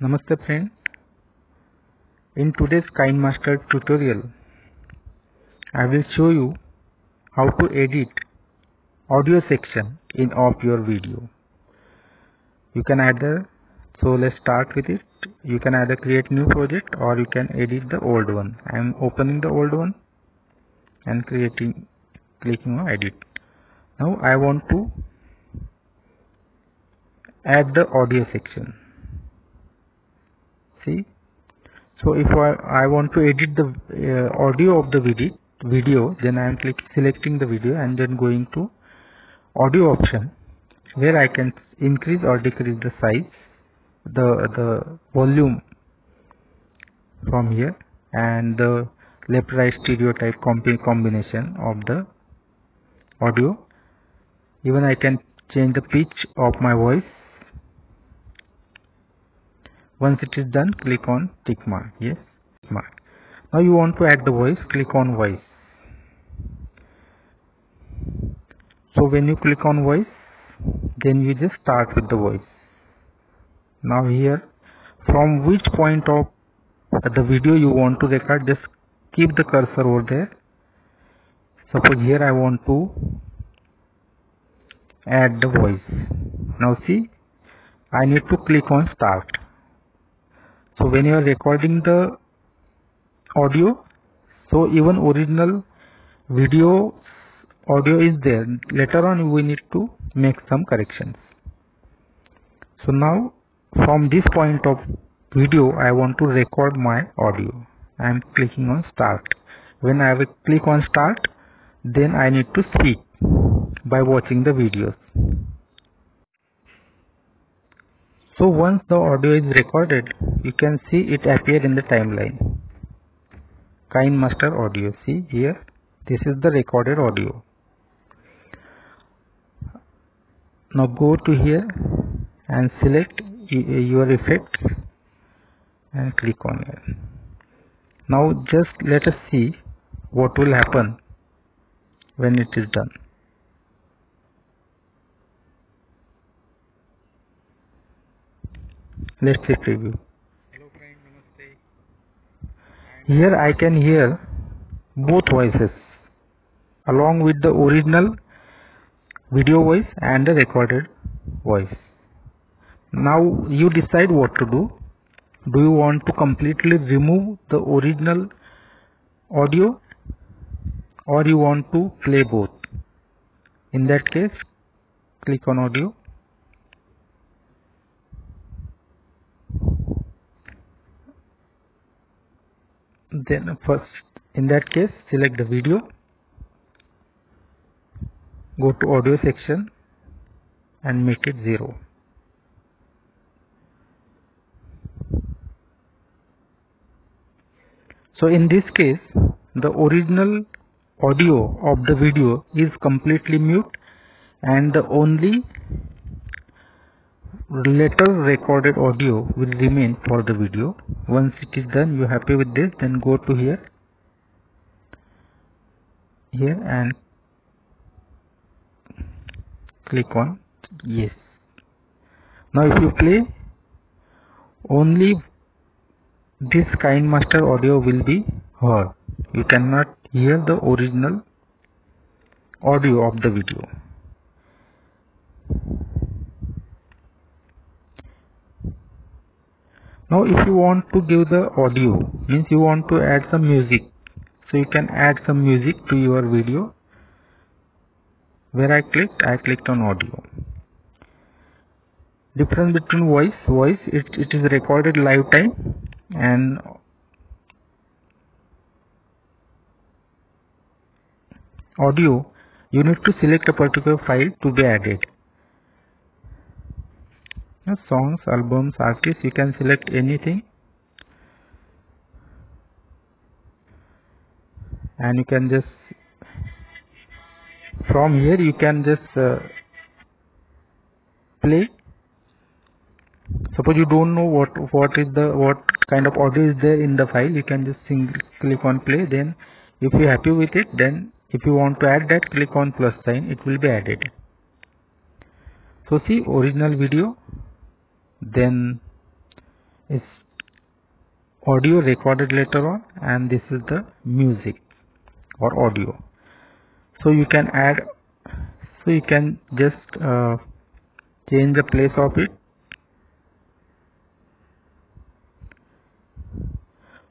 Namaste friend. In today's Kine Master tutorial, I will show you how to edit audio section of your video. You can either, so let's start with it. You can either create new project or you can edit the old one. I am opening the old one and clicking on edit. Now I want to add the audio section. See, so if I want to edit the audio of the video, then I am selecting the video and then going to audio option, where I can increase or decrease the size, the volume from here, and the left right stereo type combination of the audio. Even I can change the pitch of my voice. Once it is done, click on tick mark. Yes, tick mark. Now you want to add the voice, click on voice. So when you click on voice, then you just start with the voice. Now here, from which point of the video you want to record, just keep the cursor over there. Suppose here I want to add the voice. Now see, I need to click on start. So when you are recording the audio, so even original video audio is there. Later on we need to make some corrections. So now from this point of video I want to record my audio. I am clicking on start. When I will click on start, then I need to speak by watching the videos. So once the audio is recorded, you can see it appear in the timeline. Kine Master audio. See here, this is the recorded audio. Now go to here and select your effects and click on it. Now just let us see what will happen when it is done. Let's see preview. Hello friend, namaste. Here I can hear both voices along with the original video voice and the recorded voice. Now you decide what to do. Do you want to completely remove the original audio or you want to play both? In that case, click on audio. Then first, in that case, select the video, go to audio section and make it 0. So in this case, the original audio of the video is completely mute and the only later recorded audio will remain for the video. Once it is done, you are happy with this, then go to here and click on yes. Now if you play, only this Kine Master audio will be heard. You cannot hear the original audio of the video. Now if you want to give the audio, means you want to add some music, so you can add some music to your video. Where I clicked on audio. Difference between voice, it is recorded live time, and audio, you need to select a particular file to be added. Songs, albums, artists, you can select anything and you can just, from here you can just play. Suppose you don't know what kind of audio is there in the file, you can just click on play. Then if you are happy with it, then if you want to add that, click on plus sign, it will be added. So see, original video, then is audio recorded later on, and this is the music or audio. So you can add, so you can just change the place of it.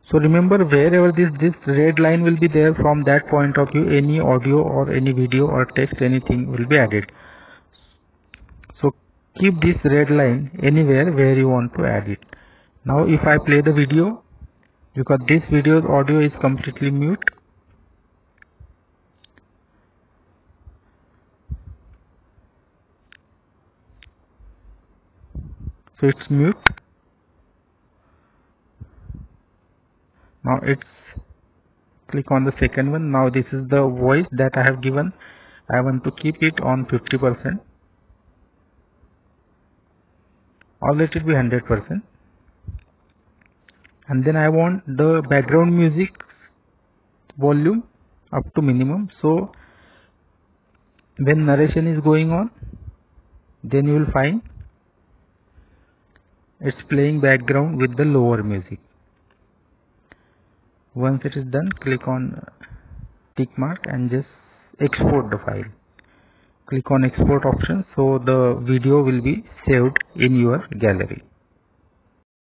So remember, wherever this red line will be there, from that point of view any audio or any video or text, anything will be added. So keep this red line anywhere where you want to add it. Now if I play the video, because this video's audio is completely mute, so it's mute. Now it's click on the second one. Now this is the voice that I have given. I want to keep it on 50% or let it be 100%. And then I want the background music volume up to minimum. So when narration is going on, then you will find it's playing background with the lower music. Once it is done, click on tick mark and just export the file. Click on export option, so the video will be saved in your gallery.